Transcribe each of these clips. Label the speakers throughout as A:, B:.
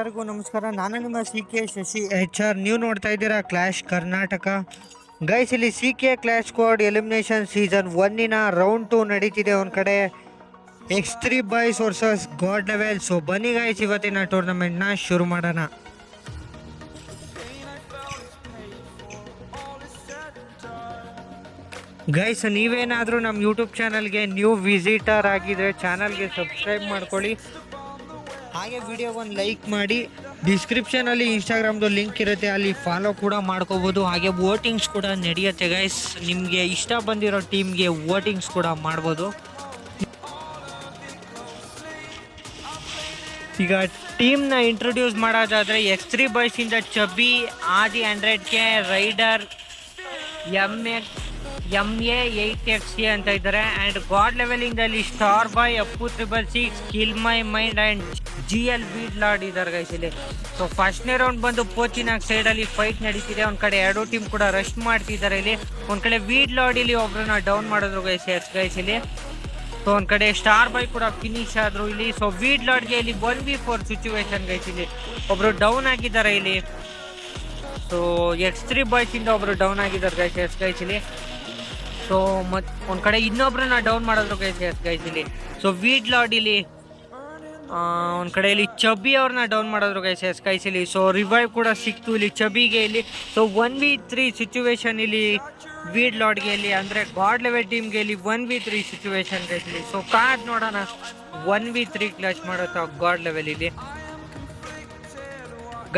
A: ಎಲ್ಲರಿಗೂ ನಮಸ್ಕಾರ. ನಾನು ನಿಮ್ಮ ಸಿ ಕೆ ಶಶಿ HR. ನೀವು ನೋಡ್ತಾ ಇದ್ದೀರಾ ಕ್ಲಾಶ್ ಕರ್ನಾಟಕ. ಗೈಸ್, ಇಲ್ಲಿ C K clash squad elimination season 1 round 2 ನಡೀತಿದೆ. ಒಂದು ಕಡೆ X3 boys versus god level. So ಬನ್ನಿ ಗೈಸ್, ಇವತ್ತಿನ ಟೂರ್ನಮೆಂಟ್ನ ಶುರು ಮಾಡೋಣ. ಗೈಸ್, ನೀವೇನಾದರೂ ನಮ್ಮ ಯೂಟ್ಯೂಬ್ ಚಾನಲ್ಗೆ ನ್ಯೂ ವಿಸಿಟರ್ ಆಗಿದ್ರೆ ಚಾನಲ್ಗೆ ಸಬ್ಸ್ಕ್ರೈಬ್ ಮಾಡ್ಕೊಳ್ಳಿ. ಹಾಗೆ ವಿಡಿಯೋಗೊಂದು ಲೈಕ್ ಮಾಡಿ. ಡಿಸ್ಕ್ರಿಪ್ಷನಲ್ಲಿ ಇನ್ಸ್ಟಾಗ್ರಾಮ್ದು ಲಿಂಕ್ ಇರುತ್ತೆ, ಅಲ್ಲಿ ಫಾಲೋ ಕೂಡ ಮಾಡ್ಕೋಬೋದು. ಹಾಗೆ ವೋಟಿಂಗ್ಸ್ ಕೂಡ ನಡೆಯುತ್ತೆ ಗೈಸ್. ನಿಮಗೆ ಇಷ್ಟ ಬಂದಿರೋ ಟೀಮ್ಗೆ ವೋಟಿಂಗ್ಸ್ ಕೂಡ ಮಾಡ್ಬೋದು. ಈಗ ಟೀಮ್ನ ಇಂಟ್ರೊಡ್ಯೂಸ್ ಮಾಡೋದಾದರೆ X3 ಬಾಯ್ಸಿಂದ ಚಬಿ, ಆದಿ 100K, ರೈಡರ್, MA8XC ಅಂತ ಇದ್ದಾರೆ. ಆ್ಯಂಡ್ ಗಾಡ್ ಲೆವೆಲಿಂಗಲ್ಲಿ star boy, Appu 666, kill my mind and GL weed lord ಇದ್ದಾರೆ ಗೈಸ್ ಇಲ್ಲಿ. ಸೊ ಫಸ್ಟ್ನೇ ರೌಂಡ್ ಬಂದು ಪೋಚಿನಾಗ್ ಸೈಡಲ್ಲಿ ಫೈಟ್ ನಡೀತಿದೆ. ಒಂದು ಕಡೆ ಎರಡು ಟೀಮ್ ಕೂಡ ರಶ್ ಮಾಡ್ತಿದ್ದಾರೆ ಇಲ್ಲಿ. ಒಂದು ಕಡೆ ವೀಡ್ ಲಾರ್ಡ್ ಇಲ್ಲಿ ಒಬ್ರನ್ನ ಡೌನ್ ಮಾಡಿದ್ರು ಗೈಸ್ ಇಲ್ಲಿ. ಸೊ ಒಂದು ಕಡೆ ಸ್ಟಾರ್ ಬಾಯ್ ಕೂಡ ಫಿನಿಶ್ ಆದರು ಇಲ್ಲಿ. ಸೊ ವೀಡ್ ಲಾರ್ಡ್ಗೆ ಇಲ್ಲಿ 1v4 ಸಿಚುವೇಶನ್ ಗೈಸ್ ಇಲ್ಲಿ. ಒಬ್ಬರು ಡೌನ್ ಆಗಿದ್ದಾರೆ ಇಲ್ಲಿ. ಸೊ X3 ಬಾಯ್ಸಿಂದ ಒಬ್ಬರು ಡೌನ್ ಆಗಿದ್ದಾರೆ ಗೈಸ್ ಇಲ್ಲಿ. ಸೊ ಮತ್ತು ಒಂದು ಕಡೆ ಇನ್ನೊಬ್ರನ್ನ ಡೌನ್ ಮಾಡಿದ್ರು ಗೈಸ್ ಇಲ್ಲಿ. ಸೊ ವೀಡ್ ಲಾರ್ಡ್ ಇಲ್ಲಿ ಒಂದು ಕಡೆ ಇಲ್ಲಿ ಚಬಿ ಅವ್ರನ್ನ ಡೌನ್ ಮಾಡಿದ್ರು ಗೈಸ್ ಇಲ್ಲಿ. ಸೊ ರಿವೈವ್ ಕೂಡ ಸಿಕ್ತು ಇಲ್ಲಿ ಚಬಿಗೆ ಇಲ್ಲಿ. ಸೊ 1v3 ಸಿಚುವೇಶನ್ ಇಲ್ಲಿ ವೀಡ್ ಲಾರ್ಡ್ಗೆ ಇಲ್ಲಿ, ಅಂದರೆ ಗಾಡ್ ಲೆವೆಲ್ ಟೀಮ್ಗೆ ಇಲ್ಲಿ 1v3 ಸಿಚುವೇಶನ್ ಗೈಸ್ ಇಲ್ಲಿ. ಸೊ ಕಾದ್ ನೋಡೋಣ 1v3 ಕ್ಲಾಶ್ ಮಾಡುತ್ತಾ ಗಾಡ್ ಲೆವೆಲ್ ಇಲ್ಲಿ.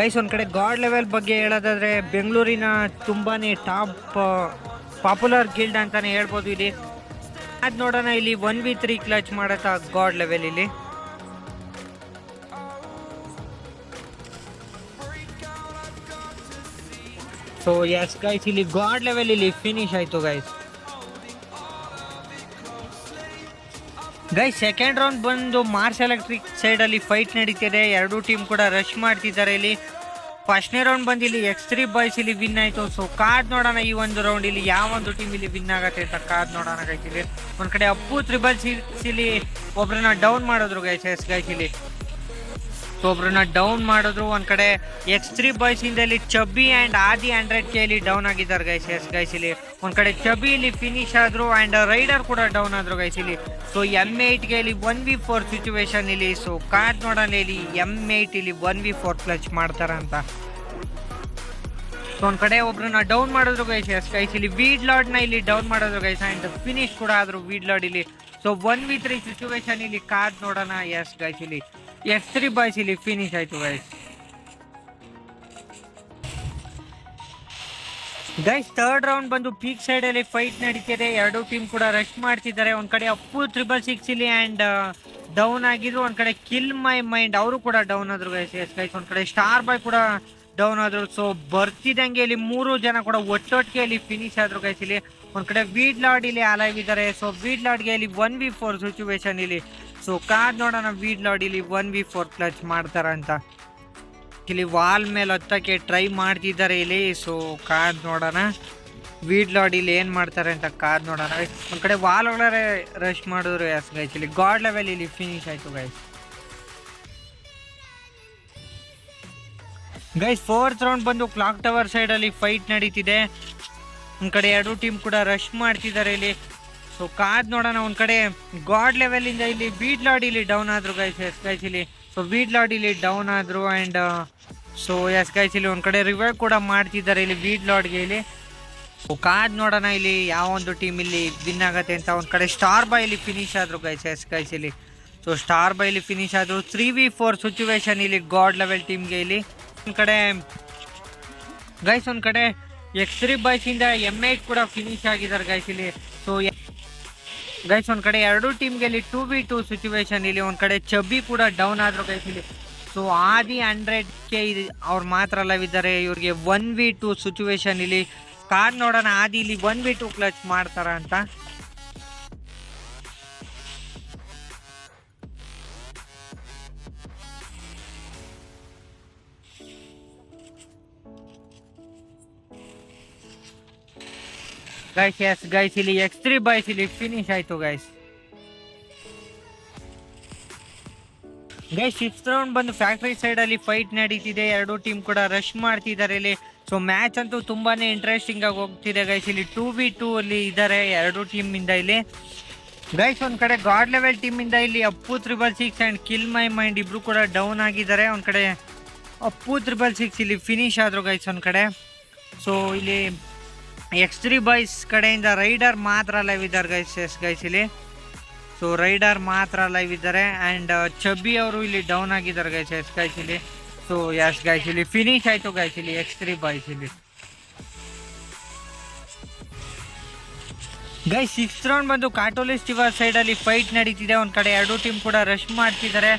A: ಗೈಸ್, ಒಂದು ಕಡೆ ಗಾಡ್ ಲೆವೆಲ್ ಬಗ್ಗೆ ಹೇಳೋದಾದರೆ ಬೆಂಗಳೂರಿನ ತುಂಬಾ ಟಾಪ್ ಪಾಪ್ಯುಲರ್ ಗಿಲ್ಡ್ ಅಂತಲೇ ಹೇಳ್ಬೋದು ಇಲ್ಲಿ. ಅದು ನೋಡೋಣ ಇಲ್ಲಿ 1v3 ಕ್ಲಚ್ ಮಾಡುತ್ತಾ ಗಾಡ್ ಲೆವೆಲ್ ಇಲ್ಲಿ. ಸೊ ಎಸ್ ಗೈಸ್, ಇಲ್ಲಿ ಗಾಡ್ ಲೆವೆಲ್ ಇಲ್ಲಿ ಫಿನಿಶ್ ಆಯಿತು ಗೈಸ್. ಸೆಕೆಂಡ್ ರೌಂಡ್ ಬಂದು ಮಾರ್ಸ್ ಎಲೆಕ್ಟ್ರಿಕ್ ಸೈಡಲ್ಲಿ ಫೈಟ್ ನಡೀತಿದೆ. ಎರಡೂ ಟೀಮ್ ಕೂಡ ರಶ್ ಮಾಡ್ತಿದ್ದಾರೆ ಇಲ್ಲಿ. ಫಸ್ಟ್ನೇ ರೌಂಡ್ ಬಂದು ಇಲ್ಲಿ X3 ಬಾಯ್ಸ್ ಇಲ್ಲಿ ವಿನ್ ಆಯಿತು. ಸೊ ಕಾದ್ ನೋಡೋಣ ಈ ಒಂದು ರೌಂಡ್ ಇಲ್ಲಿ ಯಾವ ಒಂದು ಟೀಮ್ ಇಲ್ಲಿ ವಿನ್ ಆಗತ್ತೆ ಅಂತ ಕಾದ್ ನೋಡೋಣ ಗೈಸ್ ಇಲ್ಲಿ. ಒಂದು ಕಡೆ ಅಪ್ಪು 666 ಇಲ್ಲಿ ಒಬ್ರನ್ನ ಡೌನ್ ಮಾಡಿದ್ರು ಗೈಸ್ ಇಲ್ಲಿ. ಸೊ ಒಬ್ರನ್ನ ಡೌನ್ ಮಾಡಿದ್ರು. ಒಂದು ಕಡೆ X3 ಬಾಯ್ಸಿಂದ ಇಲ್ಲಿ ಚಬಿ ಆ್ಯಂಡ್ ಆದಿ 100K ಇಲ್ಲಿ ಡೌನ್ ಆಗಿದ್ದಾರೆ ಗೈಸ್ ಇಲ್ಲಿ. ಒಂದು ಕಡೆ ಚಬಿ ಇಲ್ಲಿ ಫಿನಿಶ್ ಆದರು ಆ್ಯಂಡ್ ರೈಡರ್ ಕೂಡ ಡೌನ್ ಆದರು ಗೈಸ್ ಇಲ್ಲಿ. ಸೊ M8ಗೆ ಇಲ್ಲಿ 1v4 ಸಿಚುವೇಶನ್ ಇಲ್ಲಿ. ಸೊ ಕಾದ್ ನೋಡೋಣ ಇಲ್ಲಿ M8 ಇಲ್ಲಿ 1v4 ಕ್ಲಚ್ ಮಾಡ್ತಾರ ಅಂತ. ಸೊ ಒಂದು ಕಡೆ ಒಬ್ರನ್ನ ಡೌನ್ ಮಾಡಿದ್ರು ಗೈಸ್ ಇಲ್ಲಿ. ವೀಡ್ ಲಾರ್ಡ್ನ ಇಲ್ಲಿ ಡೌನ್ ಮಾಡಿದ್ರು ಗೈಸ್ ಆ್ಯಂಡ್ ಫಿನಿಶ್ ಕೂಡ ಆದರು ವೀಡ್ ಲಾರ್ಡ್ ಇಲ್ಲಿ. ಸೊ 1v3 ಸಿಚುವೇಶನ್ ಇಲ್ಲಿ ಕಾದ್ ನೋಡೋಣ ಗೈಸ್ ಇಲ್ಲಿ. X3 ಬಾಯ್ಸ್ ಇಲ್ಲಿ ಫಿನಿಶ್ ಆಯಿತು ಗೈಸ್. ಥರ್ಡ್ ರೌಂಡ್ ಬಂದು ಪೀಕ್ ಸೈಡಲ್ಲಿ ಫೈಟ್ ನಡೀತಿದೆ. ಎರಡೂ ಟೀಮ್ ಕೂಡ ರಶ್ ಮಾಡ್ತಿದ್ದಾರೆ. ಒಂದು ಕಡೆ ಅಪ್ಪು 666 ಇಲ್ಲಿ ಆ್ಯಂಡ್ ಡೌನ್ ಆಗಿದ್ರು. ಒಂದು ಕಡೆ ಕಿಲ್ ಮೈ ಮೈಂಡ್ ಅವರು ಕೂಡ ಡೌನ್ ಆದರು ಗೈಸ್. ಒಂದು ಕಡೆ ಸ್ಟಾರ್ ಬಾಯ್ ಕೂಡ ಡೌನ್ ಆದರು. ಸೊ ಬರ್ತಿದ್ದಂಗೆ ಇಲ್ಲಿ 3 ಜನ ಕೂಡ ಒಟ್ಟೊಟ್ಟಿಗೆ ಇಲ್ಲಿ ಫಿನಿಶ್ ಆದರು ಗೈಸ್ ಇಲ್ಲಿ. ಒಂದು ಕಡೆ ವೀಡ್ ಲಾರ್ಡ್ ಇಲ್ಲಿ ಅಲೈವ್ ಇದ್ದಾರೆ. ಸೊ ವೀಡ್ ಲಾರ್ಡ್ಗೆ ಇಲ್ಲಿ 1v4 ಸಿಚುವೇಶನ್ ಇಲ್ಲಿ. ಸೊ ಕಾದ್ ನೋಡೋಣ ವೀಡ್ ಲಾರ್ಡ್ ಇಲ್ಲಿ 1v4 ಕ್ಲಚ್ ಮಾಡ್ತಾರ ಅಂತ. ಇಲ್ಲಿ ವಾಲ್ ಮೇಲೆ ಹತ್ತಕ್ಕೆ ಟ್ರೈ ಮಾಡ್ತಿದ್ದಾರೆ ಇಲ್ಲಿ. ಸೊ ಕಾದ್ ನೋಡೋಣ ವೀಡ್ ಲಾರ್ಡ್ ಇಲ್ಲಿ ಏನು ಮಾಡ್ತಾರೆ ಅಂತ ಕಾದ್ ನೋಡೋಣ. ಒಂದು ಕಡೆ ವಾಲ್ ಒಳಗಡೆ ರಶ್ ಮಾಡಿದ್ರು ಗೈಸ್ ಇಲ್ಲಿ. ಗಾಡ್ ಲೆವೆಲ್ ಇಲ್ಲಿ ಫಿನಿಶ್ ಆಯಿತು ಗೈಸ್. ಫೋರ್ತ್ ರೌಂಡ್ ಬಂದು ಕ್ಲಾಕ್ ಟವರ್ ಸೈಡಲ್ಲಿ ಫೈಟ್ ನಡೀತಿದೆ. ಒಂದು ಕಡೆ ಎರಡೂ ಟೀಮ್ ಕೂಡ ರಶ್ ಮಾಡ್ತಿದ್ದಾರೆ ಇಲ್ಲಿ. ಸೊ ಕಾದ್ ನೋಡೋಣ. ಒಂದು ಕಡೆ ಗಾಡ್ ಲೆವೆಲಿಂದ ಇಲ್ಲಿ ವೀಡ್ ಲಾರ್ಡ್ ಇಲ್ಲಿ ಡೌನ್ ಆದರು ಗೈಸ್ ಇಲ್ಲಿ. ಸೊ ವೀಡ್ ಲಾರ್ಡ್ ಇಲ್ಲಿ ಡೌನ್ ಆದರು ಆ್ಯಂಡ್ ಸೊ ಗೈಸ್ ಇಲ್ಲಿ ಒಂದು ಕಡೆ ರಿವೈವ್ ಕೂಡ ಮಾಡ್ತಿದ್ದಾರೆ ಇಲ್ಲಿ ವೀಡ್ ಲಾರ್ಡ್ಗೆ ಇಲ್ಲಿ. ಸೊ ಕಾದ್ ನೋಡೋಣ ಇಲ್ಲಿ ಯಾವ ಒಂದು ಟೀಮ್ ಇಲ್ಲಿ ವಿನ್ ಆಗತ್ತೆ ಅಂತ. ಒಂದು ಕಡೆ ಸ್ಟಾರ್ ಬಾಯ್ ಇಲ್ಲಿ ಫಿನಿಶ್ ಆದರು ಗೈಸ್ ಇಲ್ಲಿ. ಸೊ ಸ್ಟಾರ್ ಬಾಯ್ ಇಲ್ಲಿ ಫಿನಿಶ್ ಆದರು. 3v4 ಸಿಚುವೇಶನ್ ಇಲ್ಲಿ ಗಾಡ್ ಲೆವೆಲ್ ಟೀಮ್ಗೆ ಇಲ್ಲಿ. ಒಂದು ಕಡೆ ಗೈಸ್ ಒಂದು ಕಡೆ X3 ಬಾಯ್ಸಿಂದ M8 ಕೂಡ ಫಿನಿಶ್ ಆಗಿದ್ದಾರೆ ಗೈಸ್ ಇಲ್ಲಿ. ಸೊ ಗೈಸ್ ಒಂದು ಕಡೆ ಎರಡೂ ಟೀಮ್ಗೆ ಇಲ್ಲಿ 2v2 ಸಿಚುವೇಶನ್ ಇಲ್ಲಿ. ಒಂದು ಕಡೆ ಚಬಿ ಕೂಡ ಡೌನ್ ಆದರು ಗೈಸ್ ಇಲ್ಲಿ. ಸೊ ಆದಿ 100K ಅವ್ರು ಮಾತ್ರ ಲೈವ್ ಇದ್ದಾರೆ. ಇವ್ರಿಗೆ 1v2 ಸಿಚುವೇಶನ್ ಇಲ್ಲಿ. ಕಾದ್ ನೋಡೋಣ ಆದಿ ಇಲ್ಲಿ 1v2 ಕ್ಲಚ್ ಮಾಡ್ತಾರ ಅಂತ. ಗೈಸ್ ಇಲ್ಲಿ X3 ಬಾಯ್ಸ್ ಇಲ್ಲಿ ಫಿನಿಶ್ ಆಯಿತು ಗೈಸ್. ಗೈಸ್ ಸಿಕ್ಸ್ ರೌಂಡ್ ಬಂದು ಫ್ಯಾಕ್ಟ್ರಿ ಸೈಡ್ ಅಲ್ಲಿ ಫೈಟ್ ನಡೀತಿದೆ, ಎರಡು ಟೀಮ್ ಕೂಡ ರಶ್ ಮಾಡ್ತಿದ್ದಾರೆ ಇಲ್ಲಿ. ಸೊ ಮ್ಯಾಚ್ ಅಂತೂ ತುಂಬಾನೇ ಇಂಟ್ರೆಸ್ಟಿಂಗ್ ಆಗಿ ಹೋಗ್ತಿದೆ ಗೈಸ್. ಇಲ್ಲಿ 2v2 ಅಲ್ಲಿ ಇದ್ದಾರೆ ಎರಡು ಟೀಮ್ ಇಂದ ಇಲ್ಲಿ. ಗೈಸ್ ಒಂದ್ ಕಡೆ ಗಾಡ್ ಲೆವೆಲ್ ಟೀಮ್ ಇಂದ ಇಲ್ಲಿ Appu 666 and kill my mind ಇಬ್ರು ಕೂಡ ಡೌನ್ ಆಗಿದ್ದಾರೆ. ಒಂದ್ ಕಡೆ ಅಪ್ಪು 666 ಇಲ್ಲಿ ಫಿನಿಶ್ ಆದ್ರು ಗೈಸ್ ಒಂದ್ ಕಡೆ. ಸೊ ಇಲ್ಲಿ X3 ಬಾಯ್ಸ್ ಕಡೆಯಿಂದ ರೈಡರ್ ಮಾತ್ರ ಲೈವ್ ಇದ್ದಾರೆ ಗೈಸ್. ಎಸ್ ಗೈಸ್ ಇಲ್ಲಿ ಸೊ ರೈಡರ್ ಮಾತ್ರ ಲೈವ್ ಇದ್ದಾರೆ ಆ್ಯಂಡ್ ಚಬ್ಬಿ ಅವರು ಇಲ್ಲಿ ಡೌನ್ ಆಗಿದ್ದಾರೆ ಗೈಸ್. ಎಸ್ ಗೈಸ್ ಇಲ್ಲಿ ಸೊ ಎಸ್ ಗೈಸ್ ಇಲ್ಲಿ ಫಿನಿಶ್ ಆಯಿತು ಗೈಸ್ ಇಲ್ಲಿ X3 ಬಾಯ್ಸ್ ಇಲ್ಲಿ. ಗೈಸ್ ಸಿಕ್ಸ್ ರೌಂಡ್ ಬಂದು ಕಾಟೋಲಿಸ್ಟ್ ಇವರ್ ಸೈಡಲ್ಲಿ ಫೈಟ್ ನಡೀತಿದೆ. ಒಂದು ಕಡೆ ಎರಡು ಟೀಮ್ ಕೂಡ ರಶ್ ಮಾಡ್ತಿದ್ದಾರೆ.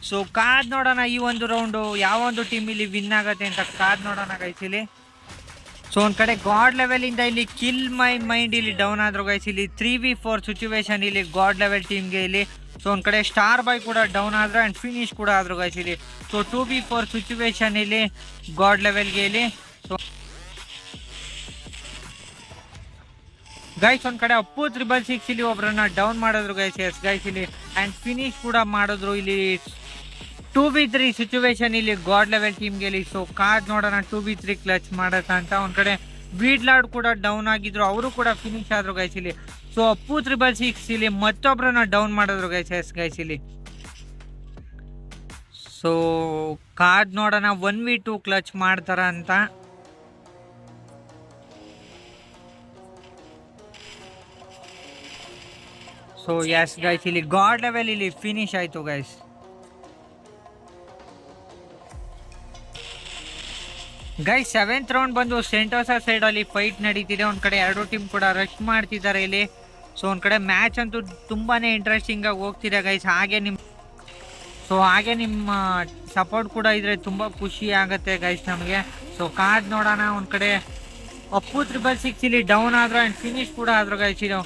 A: ಸೊ ಕಾದ್ ನೋಡೋಣ ಈ ಒಂದು ರೌಂಡು ಯಾವ ಒಂದು ಟೀಮ್ ಇಲ್ಲಿ ವಿನ್ ಆಗುತ್ತೆ ಅಂತ ಕಾದ್ ನೋಡೋಣ ಗೈಸ್ ಇಲ್ಲಿ. ಸೊ ಒಂದು ಕಡೆ ಗಾಡ್ ಲೆವೆಲಿಂದ ಇಲ್ಲಿ ಕಿಲ್ ಮೈ ಮೈಂಡ್ ಇಲ್ಲಿ ಡೌನ್ ಆದ್ರು ಗೈಸ್. ಇಲ್ಲಿ 3v4 ಸಿಚುವೇಶನ್ ಇಲ್ಲಿ ಗಾಡ್ ಲೆವೆಲ್ ಟೀಮ್ಗೆ ಇಲ್ಲಿ. ಸೊ ಒಂದು ಕಡೆ ಸ್ಟಾರ್ ಬಾಯ್ ಕೂಡ ಡೌನ್ ಆದ್ರು ಆ್ಯಂಡ್ ಫಿನಿಶ್ ಕೂಡ ಆದ್ರು ಗೈಸ್ ಇಲ್ಲಿ. ಸೊ 2v4 ಸಿಚುವೇಶನ್ ಇಲ್ಲಿ ಗಾಡ್ ಲೆವೆಲ್ಗೆ ಇಲ್ಲಿ. ಸೊ ಗೈಸ್ ಒಂದು ಕಡೆ ಅಪ್ಪು 666 ಇಲ್ಲಿ ಒಬ್ಬರನ್ನ ಡೌನ್ ಮಾಡಿದ್ರು ಗೈಸ್. ಎಸ್ ಗೈಸ್ ಇಲ್ಲಿ ಆ್ಯಂಡ್ ಫಿನಿಶ್ ಕೂಡ ಮಾಡಿದ್ರು ಇಲ್ಲಿ. 2v3 ಸಿಚುವೇಶನ್ ಇಲ್ಲಿ ಗಾಡ್ ಲೆವೆಲ್ ಟೀಮ್ಗೆ ಇಲ್ಲಿ. ಸೊ ಕಾದ್ ನೋಡೋಣ 2v3 ಕ್ಲಚ್ ಮಾಡತ್ತ ಅಂತ. ಒಂದು ಕಡೆ ಬೀಡ್ ಲಾರ್ಡ್ ಕೂಡ ಡೌನ್ ಆಗಿದ್ರು, ಅವರು ಕೂಡ ಫಿನಿಶ್ ಆದ್ರು ಗೈಸ್ ಇಲ್ಲಿ. ಸೊ ಅಪ್ಪು 666 ಇಲ್ಲಿ ಮತ್ತೊಬ್ಬರನ್ನ ಡೌನ್ ಮಾಡಿದ್ರು ಗೈಸ್. ಎಸ್ ಗೈಸ್ ಇಲ್ಲಿ ಸೊ ಕಾದ್ ನೋಡೋಣ 1v2 ಕ್ಲಚ್ ಮಾಡ್ತಾರ ಅಂತ. ಸೊ ಎಸ್ ಗೈಸ್ ಇಲ್ಲಿ ಗಾಡ್ ಲೆವೆಲ್ ಇಲ್ಲಿ ಫಿನಿಶ್ ಆಯಿತು ಗೈಸ್. ಗೈಸ್ ಸೆವೆಂತ್ ರೌಂಡ್ ಬಂದು ಸೆಂಟೋಸಾ ಸೈಡಲ್ಲಿ ಫೈಟ್ ನಡೀತಿದೆ. ಒಂದು ಕಡೆ ಎರಡು ಟೀಮ್ ಕೂಡ ರಶ್ ಮಾಡ್ತಿದ್ದಾರೆ ಇಲ್ಲಿ. ಸೊ ಒಂದು ಕಡೆ ಮ್ಯಾಚ್ ಅಂತೂ ತುಂಬಾ ಇಂಟ್ರೆಸ್ಟಿಂಗಾಗಿ ಹೋಗ್ತಿದೆ ಗೈಸ್. ಹಾಗೆ ನಿಮ್ಮ ಸಪೋರ್ಟ್ ಕೂಡ ಇದ್ರೆ ತುಂಬ ಖುಷಿ ಆಗುತ್ತೆ ಗೈಸ್ ನಮಗೆ. ಸೊ ಕಾದ್ ನೋಡೋಣ. ಒಂದು ಕಡೆ ಅಪ್ಪು 666 ಇಲ್ಲಿ ಡೌನ್ ಆದ್ರು ಆ್ಯಂಡ್ ಫಿನಿಶ್ ಕೂಡ ಆದ್ರು ಗೈಸ್ ಇದು.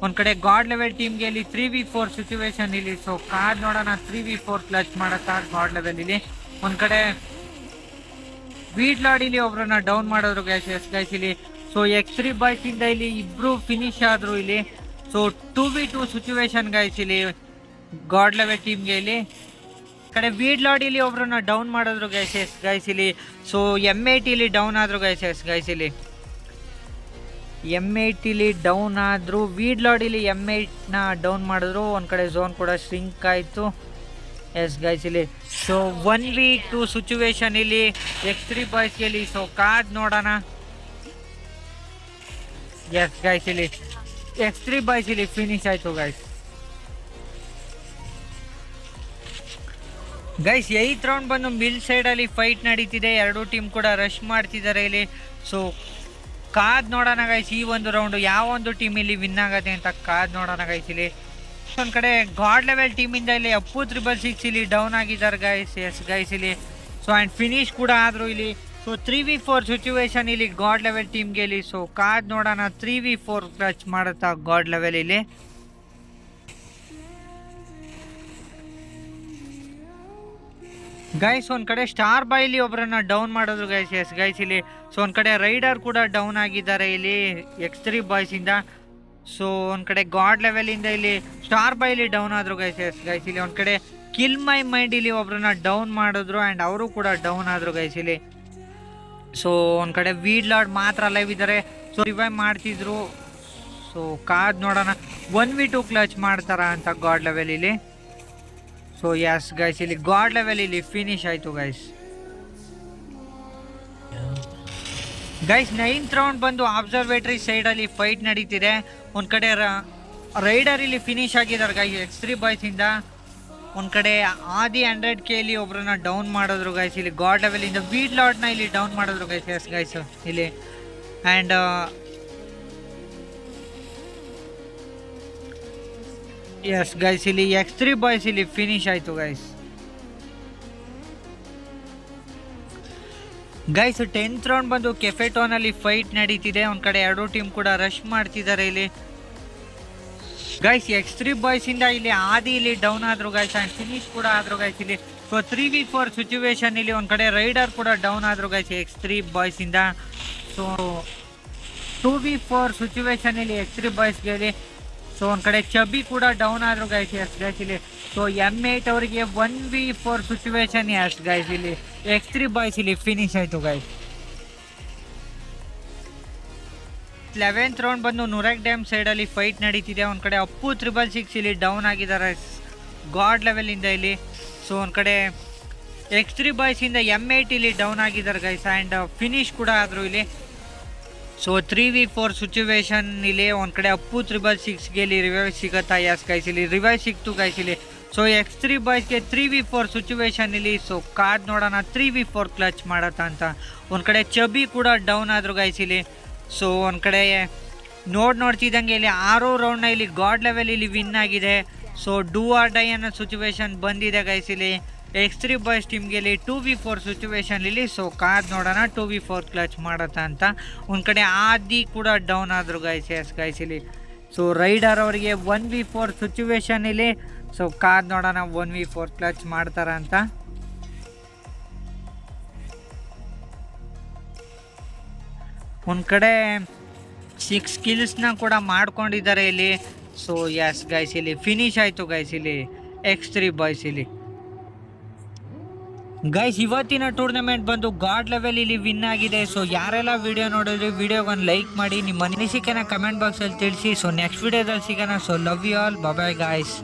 A: ಒಂದು ಕಡೆ ಗಾಡ್ ಲೆವೆಲ್ ಟೀಮ್ಗೆ ಇಲ್ಲಿ 3v4 ಸಿಚುವೇಶನ್ ಇಲ್ಲಿ. ಸೊ ಕಾದ್ ನೋಡೋಣ 3v4 ಕ್ಲಚ್ ಮಾಡುತ್ತಾ ಗಾಡ್ ಲೆವೆಲ್ ಇಲ್ಲಿ. ಒಂದು ಕಡೆ ಬೀಡ್ ಲಾರ್ಡ್ ಇಲ್ಲಿ ಒಬ್ಬರನ್ನ ಡೌನ್ ಮಾಡಿದ್ರು ಗೈಸ್. ಎಸ್ ಗೈಸ್ ಇಲ್ಲಿ ಸೊ X3 ಬಾಯ್ಸ್ ಇಂದ ಇಲ್ಲಿ ಇಬ್ರು ಫಿನಿಶ್ ಆದ್ರು ಇಲ್ಲಿ. ಸೊ 2v2 ಸಿಚುವೇಶನ್ ಗೈಸ್ ಇಲ್ಲಿ ಗಾಡ್ ಲೆವೆಲ್ ಟೀಮ್ಗೆ ಇಲ್ಲಿ. ಕಡೆ ಬೀಡ್ ಲಾರ್ಡ್ ಇಲ್ಲಿ ಒಬ್ಬರನ್ನ ಡೌನ್ ಮಾಡಿದ್ರು ಗೈಸ್. ಎಸ್ ಗೈಸ್ ಇಲ್ಲಿ ಸೊ M8 ಇಲ್ಲಿ ಡೌನ್ ಆದ್ರು ಗೈಸ್. ಎಸ್ ಗೈಸ್ ಇಲ್ಲಿ M8 ಇಲ್ಲಿ ಡೌನ್ ಆದ್ರು. ವೀಡ್ ಲಾರ್ಡ್ ಇಲ್ಲಿ M8ನ ಡೌನ್ ಮಾಡಿದ್ರು. ಒಂದು ಕಡೆ ಝೋನ್ ಕೂಡ ಸ್ಟ್ರಿಂಕ್ ಆಯಿತು. ಎಸ್ ಗೈಸ್ ಇಲ್ಲಿ ಸೊ 1v2 ಸಿಚುವೇಶನ್ ಇಲ್ಲಿ X3 ಬಾಯ್ಸ್ಗೆ ಇಲ್ಲಿ. ಸೊ ಕಾದ್ ನೋಡೋಣ. ಎಸ್ ಗೈಸ್ ಇಲ್ಲಿ X3 ಬಾಯ್ಸ್ ಇಲ್ಲಿ ಫಿನಿಶ್ ಆಯಿತು ಗೈಸ್. ಗೈಸ್ 8th ರೌಂಡ್ ಬಂದು ಮಿಲ್ ಸೈಡಲ್ಲಿ ಫೈಟ್ ನಡೀತಿದೆ. ಎರಡು ಟೀಮ್ ಕೂಡ ರಶ್ ಮಾಡ್ತಿದ್ದಾರೆ ಇಲ್ಲಿ. ಸೊ ಕಾದ್ ನೋಡೋಣ ಗೈಸ್ ಈ ಒಂದು ರೌಂಡು ಯಾವ ಒಂದು ಟೀಮ್ ಇಲ್ಲಿ ವಿನ್ ಆಗತ್ತೆ ಅಂತ ಕಾದ್ ನೋಡೋಣ ಗೈಸ್ ಇಲ್ಲಿ. ಒಂದು ಕಡೆ ಗಾಡ್ ಲೆವೆಲ್ ಟೀಮಿಂದ ಇಲ್ಲಿ ಅಪ್ಪು 666 ಇಲ್ಲಿ ಡೌನ್ ಆಗಿದ್ದಾರೆ ಗೈಸ್. ಎಸ್ ಗೈಸ್ ಇಲ್ಲಿ ಸೊ ಆ್ಯಂಡ್ ಫಿನಿಶ್ ಕೂಡ ಆದರು ಇಲ್ಲಿ. ಸೊ 3v4 ಸಿಚುವೇಶನ್ ಇಲ್ಲಿ ಗಾಡ್ ಲೆವೆಲ್ ಟೀಮ್ಗೆ ಇಲ್ಲಿ. ಸೊ ಕಾದ್ ನೋಡೋಣ 3v4 ಕ್ಲಚ್ ಮಾಡುತ್ತಾ ಗಾಡ್ ಲೆವೆಲ್ ಇಲ್ಲಿ. ಗೈಸ್ ಒಂದು ಕಡೆ ಸ್ಟಾರ್ ಬಾಯ್ ಇಲ್ಲಿ ಒಬ್ಬರನ್ನ ಡೌನ್ ಮಾಡಿದ್ರು ಗೈಸ್. ಎಸ್ ಗೈಸ್ ಇಲ್ಲಿ ಸೊ ಒಂದು ಕಡೆ ರೈಡರ್ ಕೂಡ ಡೌನ್ ಆಗಿದ್ದಾರೆ ಇಲ್ಲಿ X3 ಬಾಯ್ಸಿಂದ. ಸೊ ಒಂದು ಕಡೆ ಗಾಡ್ ಲೆವೆಲಿಂದ ಇಲ್ಲಿ ಸ್ಟಾರ್ ಬಾಯ್ ಇಲ್ಲಿ ಡೌನ್ ಆದ್ರು ಗೈಸ್. ಎಸ್ ಗೈಸ್ ಇಲ್ಲಿ ಒಂದು ಕಡೆ ಕಿಲ್ ಮೈ ಮೈಂಡ್ ಇಲ್ಲಿ ಒಬ್ಬರನ್ನ ಡೌನ್ ಮಾಡಿದ್ರು ಆ್ಯಂಡ್ ಅವರು ಕೂಡ ಡೌನ್ ಆದ್ರು ಗೈಸ್ ಇಲ್ಲಿ. ಸೊ ಒಂದು ಕಡೆ ವೀಡ್ ಲಾರ್ಡ್ ಮಾತ್ರ ಲೈವ್ ಇದ್ದಾರೆ. ಸೊ ರಿವೈವ್ ಮಾಡ್ತಿದ್ರು. ಸೊ ಕಾದ್ ನೋಡೋಣ 1v2 ಕ್ಲಚ್ ಮಾಡ್ತಾರ ಅಂತ ಗಾಡ್ ಲೆವೆಲ್ ಇಲ್ಲಿ. ಸೊ ಎಸ್ ಗೈಸ್ ಇಲ್ಲಿ ಗಾಡ್ ಲೆವೆಲ್ ಇಲ್ಲಿ ಫಿನಿಶ್ ಆಯಿತು ಗೈಸ್. ಗೈಸ್ 9th ರೌಂಡ್ ಬಂದು ಅಬ್ಸರ್ವೇಟರಿ ಸೈಡಲ್ಲಿ ಫೈಟ್ ನಡೀತಿದೆ. ಒಂದು ಕಡೆ ರೈಡರ್ ಇಲ್ಲಿ ಫಿನಿಶ್ ಆಗಿದ್ದಾರೆ ಗೈಸ್ X3 ಬಾಯ್ಸಿಂದ. ಒಂದು ಕಡೆ ಆದಿ 100k ಇಲ್ಲಿ ಒಬ್ಬರನ್ನ ಡೌನ್ ಮಾಡಿದ್ರು ಗೈಸ್ ಇಲ್ಲಿ ಗಾಡ್ ಲೆವೆಲಿಂದ. ವೀಡ್ ಲಾರ್ಡ್ನ ಇಲ್ಲಿ ಡೌನ್ ಮಾಡಿದ್ರು ಗೈಸ್. ಎಸ್ ಗೈಸ್ ಇಲ್ಲಿ ಆ್ಯಂಡ್ ಎಸ್ ಗೈಸ್ ಇಲ್ಲಿ X3 ಬಾಯ್ಸ್ ಇಲ್ಲಿ ಫಿನಿಶ್ ಆಯಿತು ಗೈಸ್. ಗೈಸ್ 10th ರೌಂಡ್ ಬಂದು ಕೆಫೆಟೋನಲ್ಲಿ ಫೈಟ್ ನಡೀತಿದೆ. ಒಂದು ಕಡೆ ಎರಡು ಟೀಮ್ ಕೂಡ ರಶ್ ಮಾಡ್ತಿದ್ದಾರೆ ಇಲ್ಲಿ. ಗೈಸ್ X3 ಬಾಯ್ಸಿಂದ ಇಲ್ಲಿ ಆದಿ ಇಲ್ಲಿ ಡೌನ್ ಆದ್ರು ಗೈಸ್ ಆ್ಯಂಡ್ ಫಿನಿಶ್ ಕೂಡ ಆದ್ರು ಗೈಸ್ ಇಲ್ಲಿ. ಸೊ 3v4 ಸಿಚುವೇಶನ್ ಇಲ್ಲಿ ಒಂದು ಕಡೆ ರೈಡರ್ ಕೂಡ ಡೌನ್ ಆದ್ರು guys X3 ಬಾಯ್ಸಿಂದ. So 2v4 situation ಇಲ್ಲಿ X3 ಬಾಯ್ಸ್ಗೆ ಇಲ್ಲಿ. ಸೊ ಸೊ ಒಂದು ಕಡೆ ಚಬಿ ಕೂಡ ಡೌನ್ ಆದ್ರು ಗೈಸ್ ಎಸ್ ಗೈಸ್ ಇಲ್ಲಿ. ಸೊ M8 ಅವರಿಗೆ 1v4 ಸಿಚುವೇಶನ್ ಎಸ್ ಗೈಸ್ ಇಲ್ಲಿ. X3 ಬಾಯ್ಸ್ ಇಲ್ಲಿ ಫಿನಿಶ್ ಆಯ್ತು ಗೈಸ್. 11th ರೌಂಡ್ ಬಂದು ನುರಕ್ ಡ್ಯಾಮ್ ಸೈಡಲ್ಲಿ ಫೈಟ್ ನಡೀತಿದೆ. ಒಂದು ಕಡೆ ಅಪ್ಪು 666 ಇಲ್ಲಿ ಡೌನ್ ಆಗಿದ್ದಾರೆ ಗಾಡ್ ಲೆವೆಲಿಂದ ಇಲ್ಲಿ. ಸೊ ಒಂದು ಕಡೆ X3 ಬಾಯ್ಸಿಂದ M8 ಇಲ್ಲಿ ಡೌನ್ ಆಗಿದ್ದಾರೆ ಗೈಸ್ ಆ್ಯಂಡ್ ಫಿನಿಶ್ ಕೂಡ ಆದರು ಇಲ್ಲಿ. ಸೊ 3v4 ಸಿಚುವೇಶನ್ ಇಲ್ಲಿ. ಒಂದು ಕಡೆ ಅಪ್ಪು 666ಗೆ ಇಲ್ಲಿ ರಿವೈವ್ ಸಿಗುತ್ತಾ ಎಸ್ ಗೈಸ್ ಇಲ್ಲಿ ರಿವೈವ್ ಸಿಕ್ತು ಗೈಸ್ ಇಲ್ಲಿ. ಸೊ X3 ಬಾಯ್ಸ್ಗೆ 3v4 ಸಿಚುವೇಶನ್ ಇಲ್ಲಿ. ಸೊ ಕಾದ್ ನೋಡೋಣ 3v4 ಕ್ಲಚ್ ಮಾಡತ್ತಾ ಅಂತ. ಒಂದು ಕಡೆ ಚಬಿ ಕೂಡ ಡೌನ್ ಆದರು ಗೈಸ್ ಇಲ್ಲಿ. ಸೊ ಒಂದು ಕಡೆ ನೋಡ್ತಿದ್ದಂಗೆ ಇಲ್ಲಿ 6 ರೌಂಡ್ನ ಇಲ್ಲಿ ಗಾಡ್ ಲೆವೆಲ್ ಇಲ್ಲಿ ವಿನ್ ಆಗಿದೆ. ಸೊ ಡೂ ಆರ್ ಡೈ ಅನ್ನೋ ಸಿಚುವೇಶನ್ ಬಂದಿದೆ ಗೈಸ್ ಇಲ್ಲಿ X3 ಬಾಯ್ಸ್ ಟೀಮ್ಗೆ ಇಲ್ಲಿ 2v4 ಸಿಚುವೇಶನ್ ಇಲ್ಲಿ. ಸೊ ಕಾದ್ ನೋಡೋಣ 2v4 ಕ್ಲಚ್ ಮಾಡತ್ತಾ ಅಂತ. ಒಂದು ಕಡೆ ಆದಿ ಕೂಡ ಡೌನ್ ಆದರು ಗೈಸ್ ಎಸ್ ಗೈಸ್ ಇಲ್ಲಿ. ಸೊ ರೈಡರ್ ಅವರಿಗೆ 1v4 ಸಿಚುವೇಶನ್ ಇಲ್ಲಿ. ಸೊ ಕಾದ್ ನೋಡೋಣ 1v4 ಕ್ಲಚ್ ಮಾಡ್ತಾರ ಅಂತ. ಒಂದು ಕಡೆ 6 ಕಿಲ್ಸ್ನ ಕೂಡ ಮಾಡ್ಕೊಂಡಿದ್ದಾರೆ ಇಲ್ಲಿ. ಸೊ ಎಸ್ ಗೈಸ್ ಇಲ್ಲಿ ಫಿನಿಶ್ ಆಯಿತು ಗೈಸ್ ಇಲ್ಲಿ X3 ಬಾಯ್ಸ್ ಇಲ್ಲಿ. ಗೈಸ್ ಇವತ್ತಿನ ಟೂರ್ನಮೆಂಟ್ ಬಂದು ಗಾಡ್ ಲೆವೆಲ್ ಇಲ್ಲಿ ವಿನ್ ಆಗಿದೆ. ಸೊ ಯಾರೆಲ್ಲ ವಿಡಿಯೋ ನೋಡಿದ್ರಿ ವಿಡಿಯೋಗೊಂದು ಲೈಕ್ ಮಾಡಿ, ನಿಮ್ಮ ಅನಿಸಿಕೆನ ಕಮೆಂಟ್ ಬಾಕ್ಸಲ್ಲಿ ತಿಳಿಸಿ. ಸೊ ನೆಕ್ಸ್ಟ್ ವಿಡಿಯೋದಲ್ಲಿ ಸಿಗೋಣ. So love you all, bye guys.